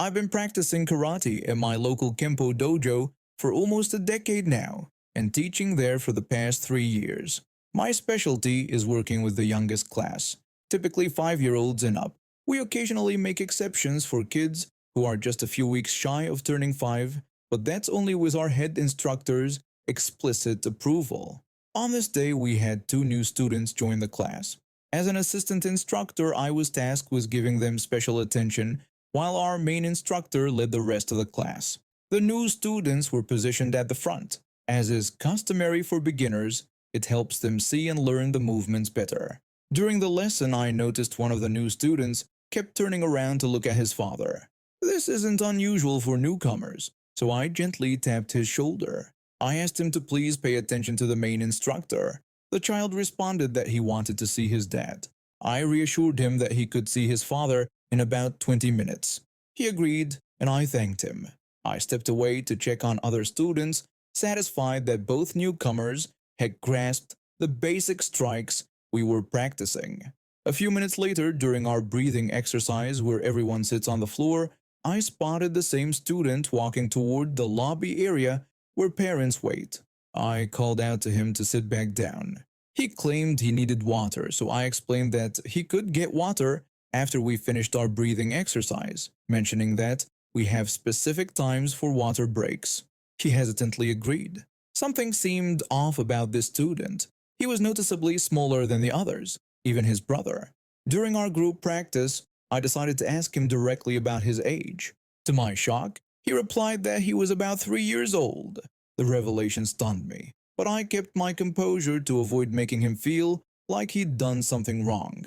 I've been practicing karate in my local Kempo dojo for almost a decade now and teaching there for the past 3 years. My specialty is working with the youngest class, typically 5-year-olds and up. We occasionally make exceptions for kids who are just a few weeks shy of turning 5, but that's only with our head instructor's explicit approval. On this day, we had 2 new students join the class. As an assistant instructor, I was tasked with giving them special attention while our main instructor led the rest of the class. The new students were positioned at the front. As is customary for beginners, it helps them see and learn the movements better. During the lesson, I noticed one of the new students kept turning around to look at his father. This isn't unusual for newcomers, so I gently tapped his shoulder. I asked him to please pay attention to the main instructor. The child responded that he wanted to see his dad. I reassured him that he could see his father in about 20 minutes. He agreed, and I thanked him. I stepped away to check on other students, satisfied that both newcomers had grasped the basic strikes we were practicing. A few minutes later, during our breathing exercise where everyone sits on the floor, I spotted the same student walking toward the lobby area where parents wait. I called out to him to sit back down. He claimed he needed water, so I explained that he could get water after we finished our breathing exercise, mentioning that we have specific times for water breaks. He hesitantly agreed. Something seemed off about this student. He was noticeably smaller than the others, even his brother. During our group practice, I decided to ask him directly about his age. To my shock, he replied that he was about 3 years old. The revelation stunned me, but I kept my composure to avoid making him feel like he'd done something wrong.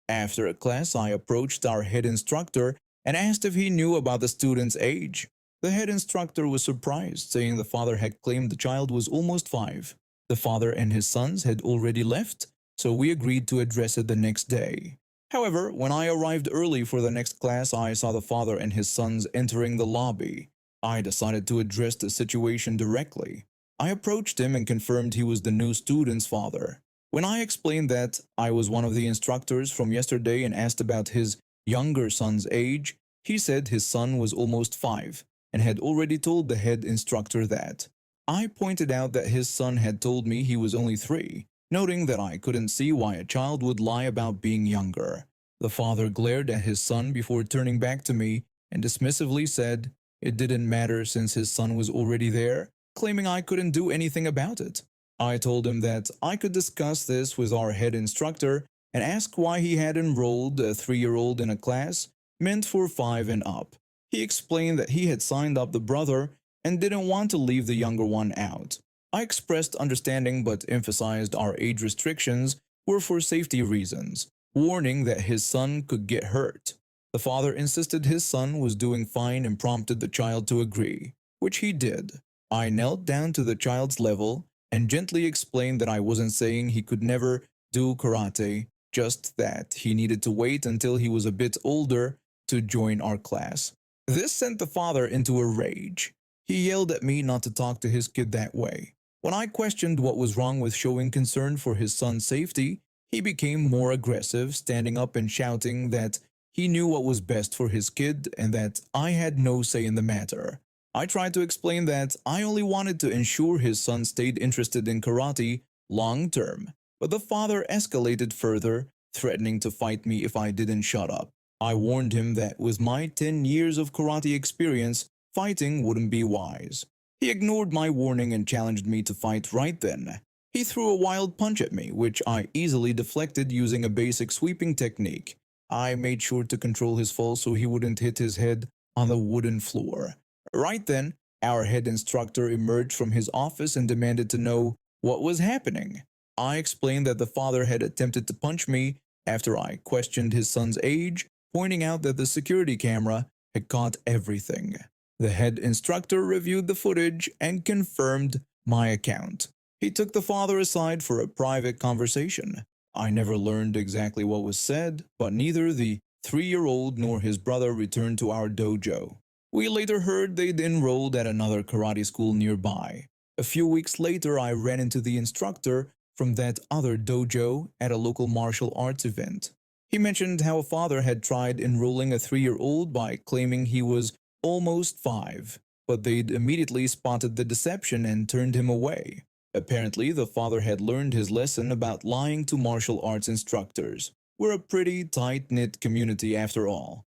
After a class, I approached our head instructor and asked if he knew about the student's age. The head instructor was surprised, saying the father had claimed the child was almost 5. The father and his sons had already left, so we agreed to address it the next day. However, when I arrived early for the next class, I saw the father and his sons entering the lobby. I decided to address the situation directly. I approached him and confirmed he was the new student's father. When I explained that I was one of the instructors from yesterday and asked about his younger son's age, he said his son was almost 5 and had already told the head instructor that. I pointed out that his son had told me he was only 3, noting that I couldn't see why a child would lie about being younger. The father glared at his son before turning back to me and dismissively said it didn't matter since his son was already there, claiming I couldn't do anything about it. I told him that I could discuss this with our head instructor and ask why he had enrolled a 3-year-old in a class meant for 5 and up. He explained that he had signed up the brother and didn't want to leave the younger one out. I expressed understanding but emphasized our age restrictions were for safety reasons, warning that his son could get hurt. The father insisted his son was doing fine and prompted the child to agree, which he did. I knelt down to the child's level and gently explained that I wasn't saying he could never do karate, just that he needed to wait until he was a bit older to join our class. This sent the father into a rage. He yelled at me not to talk to his kid that way. When I questioned what was wrong with showing concern for his son's safety, he became more aggressive, standing up and shouting that he knew what was best for his kid and that I had no say in the matter. I tried to explain that I only wanted to ensure his son stayed interested in karate long term, but the father escalated further, threatening to fight me if I didn't shut up. I warned him that with my 10 years of karate experience, fighting wouldn't be wise. He ignored my warning and challenged me to fight right then. He threw a wild punch at me, which I easily deflected using a basic sweeping technique. I made sure to control his fall so he wouldn't hit his head on the wooden floor. Right then, our head instructor emerged from his office and demanded to know what was happening. I explained that the father had attempted to punch me after I questioned his son's age, pointing out that the security camera had caught everything. The head instructor reviewed the footage and confirmed my account. He took the father aside for a private conversation. I never learned exactly what was said, but neither the 3-year-old nor his brother returned to our dojo. We later heard they'd enrolled at another karate school nearby. A few weeks later, I ran into the instructor from that other dojo at a local martial arts event. He mentioned how a father had tried enrolling a 3-year-old by claiming he was almost 5, but they'd immediately spotted the deception and turned him away. Apparently, the father had learned his lesson about lying to martial arts instructors. We're a pretty tight-knit community after all.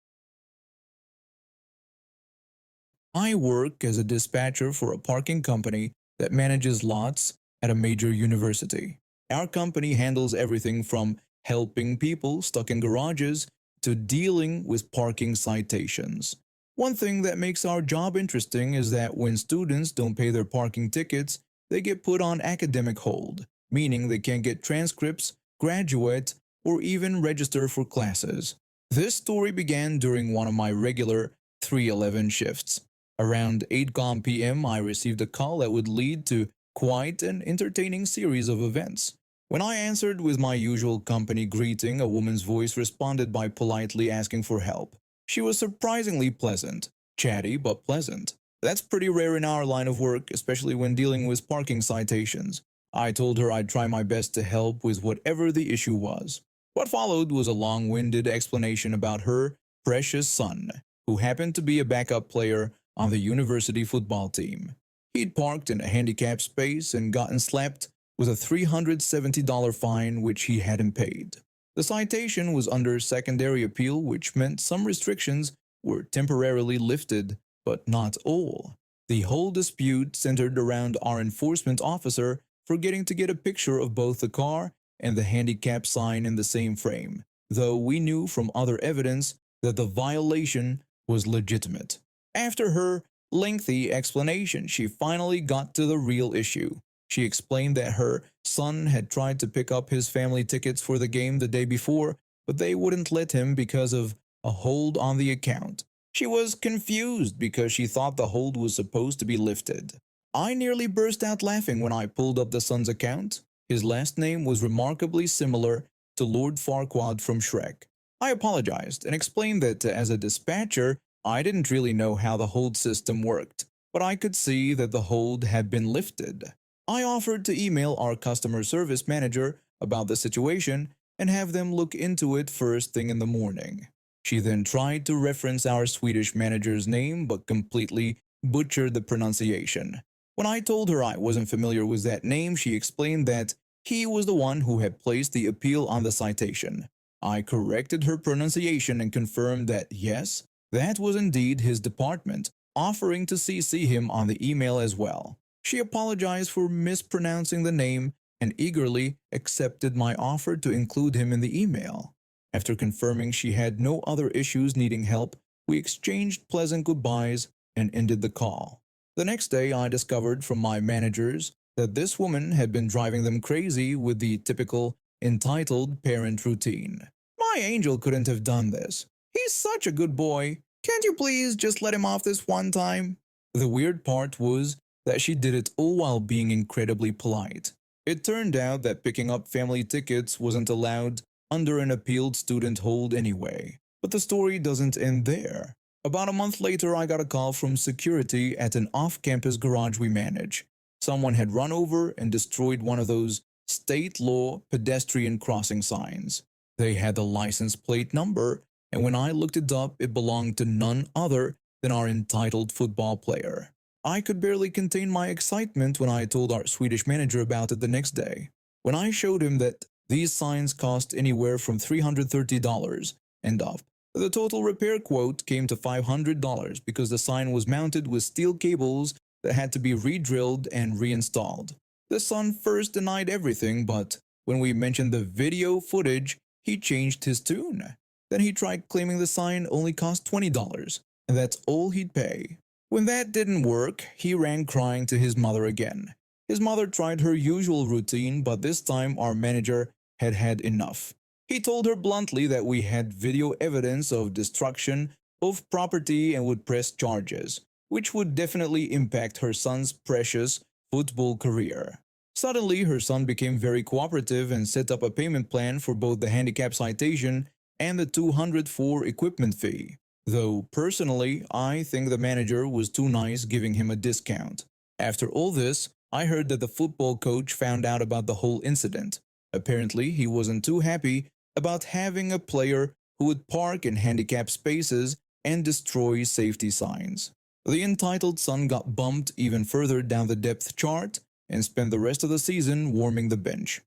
I work as a dispatcher for a parking company that manages lots at a major university. Our company handles everything from helping people stuck in garages to dealing with parking citations. One thing that makes our job interesting is that when students don't pay their parking tickets, they get put on academic hold, meaning they can't get transcripts, graduate, or even register for classes. This story began during one of my regular 311 shifts. Around 8 p.m., I received a call that would lead to quite an entertaining series of events. When I answered with my usual company greeting, a woman's voice responded by politely asking for help. She was surprisingly pleasant, chatty but pleasant. That's pretty rare in our line of work, especially when dealing with parking citations. I told her I'd try my best to help with whatever the issue was. What followed was a long-winded explanation about her precious son, who happened to be a backup player on the university football team. He'd parked in a handicapped space and gotten slapped with a $370 fine which he hadn't paid. The citation was under secondary appeal, which meant some restrictions were temporarily lifted, but not all. The whole dispute centered around our enforcement officer forgetting to get a picture of both the car and the handicap sign in the same frame, though we knew from other evidence that the violation was legitimate. After her lengthy explanation, she finally got to the real issue. She explained that her son had tried to pick up his family tickets for the game the day before, but they wouldn't let him because of a hold on the account. She was confused because she thought the hold was supposed to be lifted. I nearly burst out laughing when I pulled up the son's account. His last name was remarkably similar to Lord Farquaad from Shrek. I apologized and explained that as a dispatcher, I didn't really know how the hold system worked, but I could see that the hold had been lifted. I offered to email our customer service manager about the situation and have them look into it first thing in the morning. She then tried to reference our Swedish manager's name but completely butchered the pronunciation. When I told her I wasn't familiar with that name, she explained that he was the one who had placed the appeal on the citation. I corrected her pronunciation and confirmed that yes, that was indeed his department, offering to CC him on the email as well. She apologized for mispronouncing the name and eagerly accepted my offer to include him in the email. After confirming she had no other issues needing help, we exchanged pleasant goodbyes and ended the call. The next day, I discovered from my managers that this woman had been driving them crazy with the typical entitled parent routine. My angel couldn't have done this. He's such a good boy. Can't you please just let him off this one time? The weird part was that she did it all while being incredibly polite. It turned out that picking up family tickets wasn't allowed under an appealed student hold anyway. But the story doesn't end there. About a month later, I got a call from security at an off-campus garage we manage. Someone had run over and destroyed one of those state law pedestrian crossing signs. They had the license plate number, and when I looked it up, it belonged to none other than our entitled football player. I could barely contain my excitement when I told our Swedish manager about it the next day. When I showed him that these signs cost anywhere from $330 and up, the total repair quote came to $500 because the sign was mounted with steel cables that had to be re-drilled and reinstalled. The son first denied everything, but when we mentioned the video footage, he changed his tune. Then he tried claiming the sign only cost $20, and that's all he'd pay. When that didn't work, he ran crying to his mother again. His mother tried her usual routine, but this time our manager had had enough. He told her bluntly that we had video evidence of destruction of property and would press charges, which would definitely impact her son's precious football career. Suddenly, her son became very cooperative and set up a payment plan for both the handicap citation and the $204 equipment fee. Though personally, I think the manager was too nice giving him a discount. After all this, I heard that the football coach found out about the whole incident. Apparently, he wasn't too happy about having a player who would park in handicapped spaces and destroy safety signs. The entitled son got bumped even further down the depth chart and spent the rest of the season warming the bench.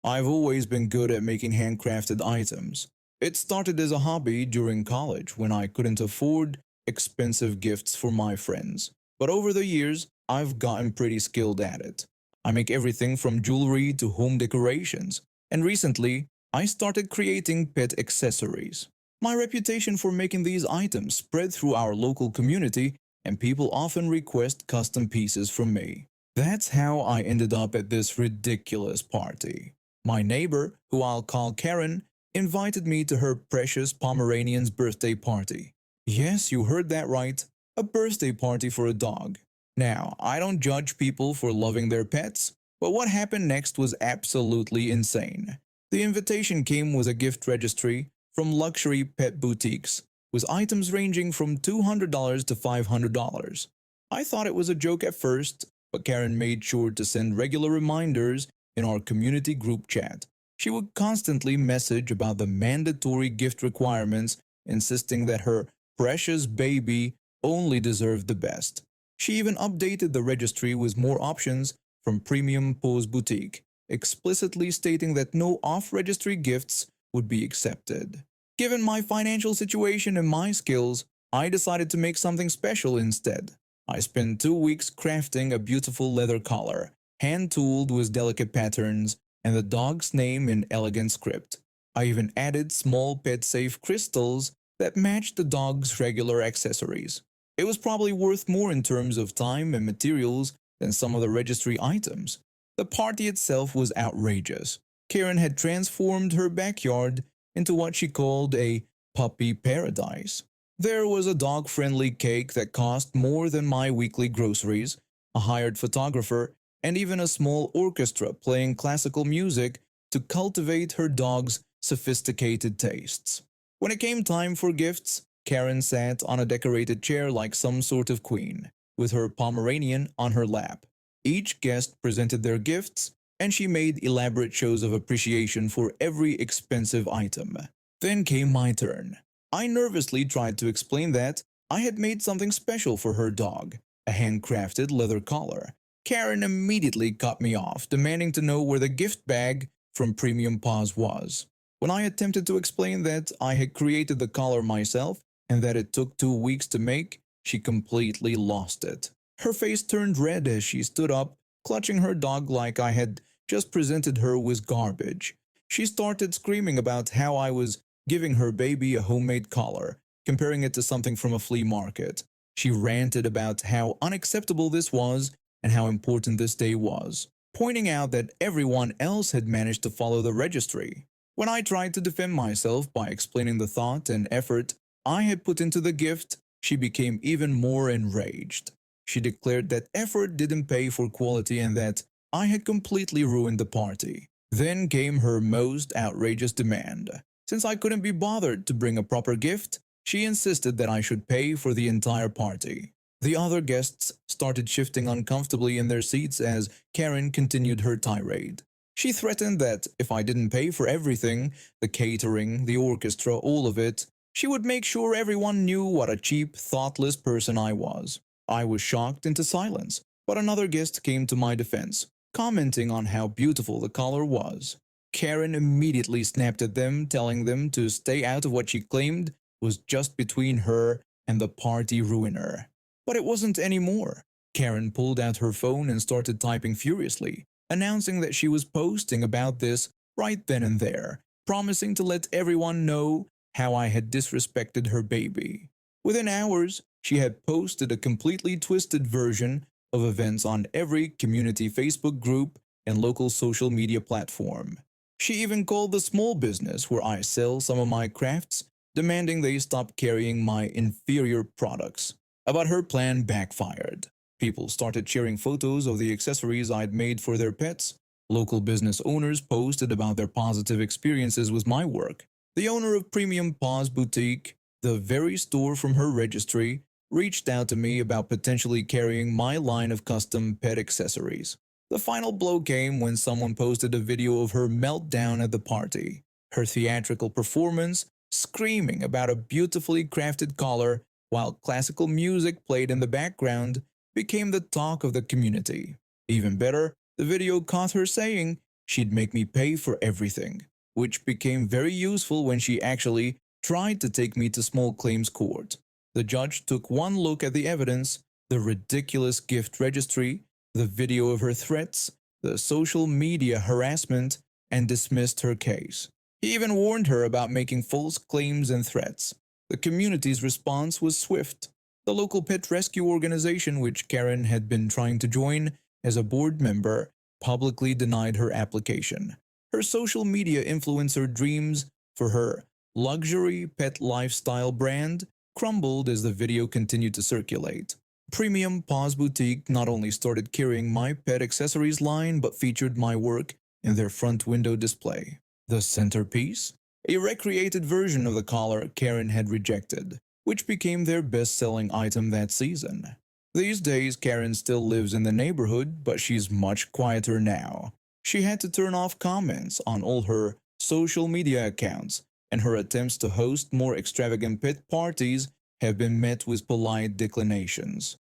I've always been good at making handcrafted items. It started as a hobby during college when I couldn't afford expensive gifts for my friends. But over the years, I've gotten pretty skilled at it. I make everything from jewelry to home decorations, and recently, I started creating pet accessories. My reputation for making these items spread through our local community, and people often request custom pieces from me. That's how I ended up at this ridiculous party. My neighbor, who I'll call Karen, invited me to her precious Pomeranian's birthday party. Yes, you heard that right. A birthday party for a dog. Now, I don't judge people for loving their pets, but what happened next was absolutely insane. The invitation came with a gift registry from luxury pet boutiques, with items ranging from $200 to $500. I thought it was a joke at first, but Karen made sure to send regular reminders in our community group chat. She would constantly message about the mandatory gift requirements, insisting that her precious baby only deserved the best. She even updated the registry with more options from Premium Pose Boutique, explicitly stating that no off-registry gifts would be accepted. Given my financial situation and my skills, I decided to make something special instead. I spent 2 weeks crafting a beautiful leather collar, hand-tooled with delicate patterns, and the dog's name in elegant script. I even added small pet-safe crystals that matched the dog's regular accessories. It was probably worth more in terms of time and materials than some of the registry items. The party itself was outrageous. Karen had transformed her backyard into what she called a puppy paradise. There was a dog-friendly cake that cost more than my weekly groceries, a hired photographer, and even a small orchestra playing classical music to cultivate her dog's sophisticated tastes. When it came time for gifts, Karen sat on a decorated chair like some sort of queen, with her Pomeranian on her lap. Each guest presented their gifts, and she made elaborate shows of appreciation for every expensive item. Then came my turn. I nervously tried to explain that I had made something special for her dog, a handcrafted leather collar. Karen immediately cut me off, demanding to know where the gift bag from Premium Paws was. When I attempted to explain that I had created the collar myself and that it took 2 weeks to make, she completely lost it. Her face turned red as she stood up, clutching her dog like I had just presented her with garbage. She started screaming about how I was giving her baby a homemade collar, comparing it to something from a flea market. She ranted about how unacceptable this was and how important this day was, pointing out that everyone else had managed to follow the registry. When I tried to defend myself by explaining the thought and effort I had put into the gift, she became even more enraged. She declared that effort didn't pay for quality and that I had completely ruined the party. Then came her most outrageous demand. Since I couldn't be bothered to bring a proper gift, she insisted that I should pay for the entire party. The other guests started shifting uncomfortably in their seats as Karen continued her tirade. She threatened that if I didn't pay for everything, the catering, the orchestra, all of it, she would make sure everyone knew what a cheap, thoughtless person I was. I was shocked into silence, but another guest came to my defense, commenting on how beautiful the collar was. Karen immediately snapped at them, telling them to stay out of what she claimed was just between her and the party ruiner. But it wasn't anymore. Karen pulled out her phone and started typing furiously, announcing that she was posting about this right then and there, promising to let everyone know how I had disrespected her baby. Within hours, she had posted a completely twisted version of events on every community Facebook group and local social media platform. She even called the small business where I sell some of my crafts, demanding they stop carrying my inferior products. But her plan backfired. People started sharing photos of the accessories I'd made for their pets. Local business owners posted about their positive experiences with my work. The owner of Premium Paws Boutique, the very store from her registry, reached out to me about potentially carrying my line of custom pet accessories. The final blow came when someone posted a video of her meltdown at the party. Her theatrical performance screaming about a beautifully crafted collar while classical music played in the background became the talk of the community. Even better, the video caught her saying she'd make me pay for everything, which became very useful when she actually tried to take me to small claims court. The judge took one look at the evidence, the ridiculous gift registry, the video of her threats, the social media harassment, and dismissed her case. He even warned her about making false claims and threats. The community's response was swift. The local pet rescue organization, which Karen had been trying to join as a board member, publicly denied her application. Her social media influencer dreams for her luxury pet lifestyle brand crumbled as the video continued to circulate. Premium Paws Boutique not only started carrying my pet accessories line but featured my work in their front window display. The centerpiece? A recreated version of the collar Karen had rejected, which became their best-selling item that season. These days, Karen still lives in the neighborhood, but she's much quieter now. She had to turn off comments on all her social media accounts, and her attempts to host more extravagant pet parties have been met with polite declinations.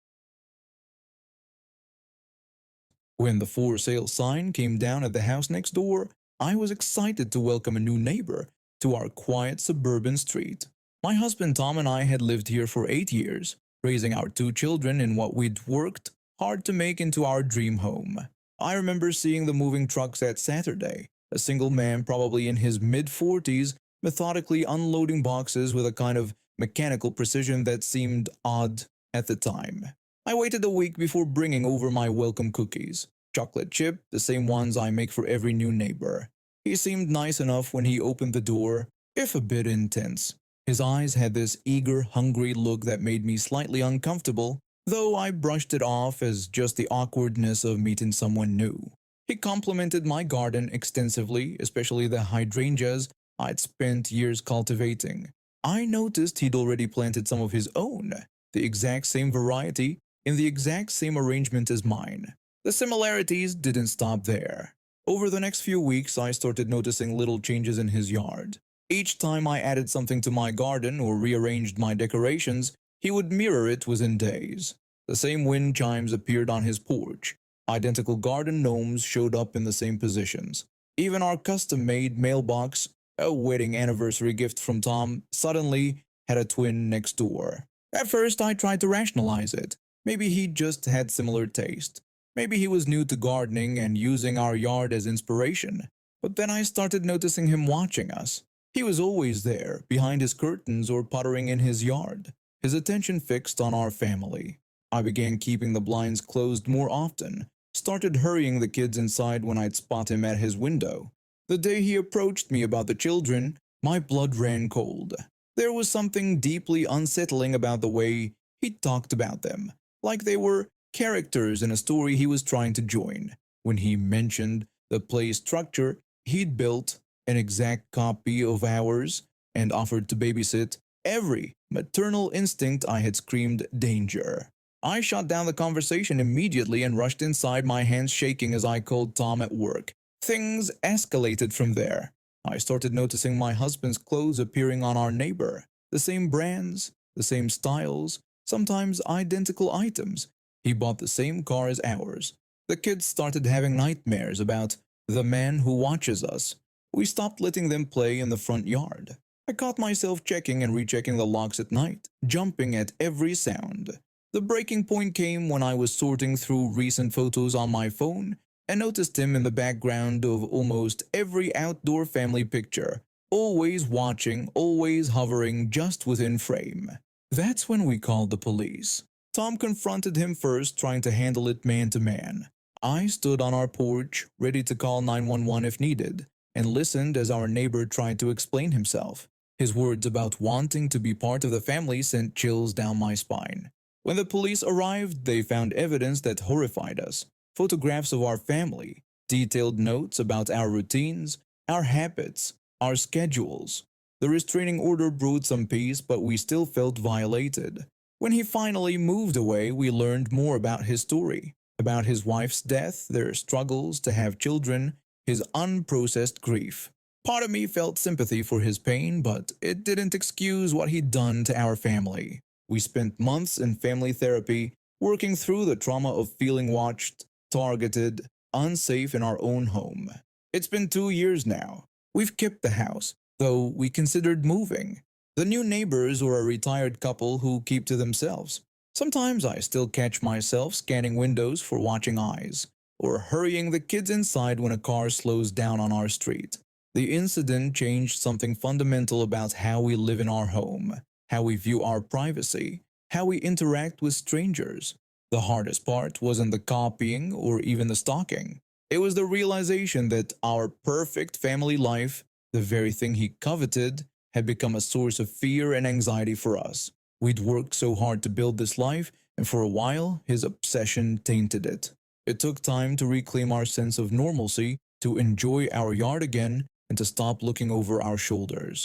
When the for sale sign came down at the house next door, I was excited to welcome a new neighbor to our quiet suburban street. My husband Tom and I had lived here for 8 years, raising our two children in what we'd worked hard to make into our dream home. I remember seeing the moving trucks that Saturday, a single man probably in his mid-40s methodically unloading boxes with a kind of mechanical precision that seemed odd at the time. I waited a week before bringing over my welcome cookies, chocolate chip, the same ones I make for every new neighbor. He seemed nice enough when he opened the door, if a bit intense. His eyes had this eager, hungry look that made me slightly uncomfortable, though I brushed it off as just the awkwardness of meeting someone new. He complimented my garden extensively, especially the hydrangeas I'd spent years cultivating. I noticed he'd already planted some of his own, the exact same variety, in the exact same arrangement as mine. The similarities didn't stop there. Over the next few weeks, I started noticing little changes in his yard. Each time I added something to my garden or rearranged my decorations, he would mirror it within days. The same wind chimes appeared on his porch. Identical garden gnomes showed up in the same positions. Even our custom-made mailbox, a wedding anniversary gift from Tom, suddenly had a twin next door. At first, I tried to rationalize it. Maybe he just had similar taste. Maybe he was new to gardening and using our yard as inspiration. But then I started noticing him watching us. He was always there, behind his curtains or puttering in his yard, his attention fixed on our family. I began keeping the blinds closed more often, started hurrying the kids inside when I'd spot him at his window. The day he approached me about the children, my blood ran cold. There was something deeply unsettling about the way he talked about them, like they were characters in a story he was trying to join. When he mentioned the play structure he'd built, an exact copy of ours, and offered to babysit, every maternal instinct I had screamed danger. I shut down the conversation immediately and rushed inside, my hands shaking as I called Tom at work. Things escalated from there. I started noticing my husband's clothes appearing on our neighbor, the same brands, the same styles, sometimes identical items. He bought the same car as ours. The kids started having nightmares about the man who watches us. We stopped letting them play in the front yard. I caught myself checking and rechecking the locks at night, jumping at every sound. The breaking point came when I was sorting through recent photos on my phone and noticed him in the background of almost every outdoor family picture, always watching, always hovering just within frame. That's when we called the police. Tom confronted him first, trying to handle it man to man. I stood on our porch, ready to call 911 if needed, and listened as our neighbor tried to explain himself. His words about wanting to be part of the family sent chills down my spine. When the police arrived, they found evidence that horrified us. Photographs of our family, detailed notes about our routines, our habits, our schedules. The restraining order brought some peace, but we still felt violated. When he finally moved away, we learned more about his story, about his wife's death, their struggles to have children, his unprocessed grief. Part of me felt sympathy for his pain, but it didn't excuse what he'd done to our family. We spent months in family therapy, working through the trauma of feeling watched, targeted, unsafe in our own home. It's been 2 years now. We've kept the house, though we considered moving. The new neighbors are a retired couple who keep to themselves. Sometimes I still catch myself scanning windows for watching eyes, or hurrying the kids inside when a car slows down on our street. The incident changed something fundamental about how we live in our home, how we view our privacy, how we interact with strangers. The hardest part wasn't the copying or even the stalking. It was the realization that our perfect family life, the very thing he coveted, had become a source of fear and anxiety for us. We'd worked so hard to build this life, and for a while, his obsession tainted it. It took time to reclaim our sense of normalcy, to enjoy our yard again, and to stop looking over our shoulders.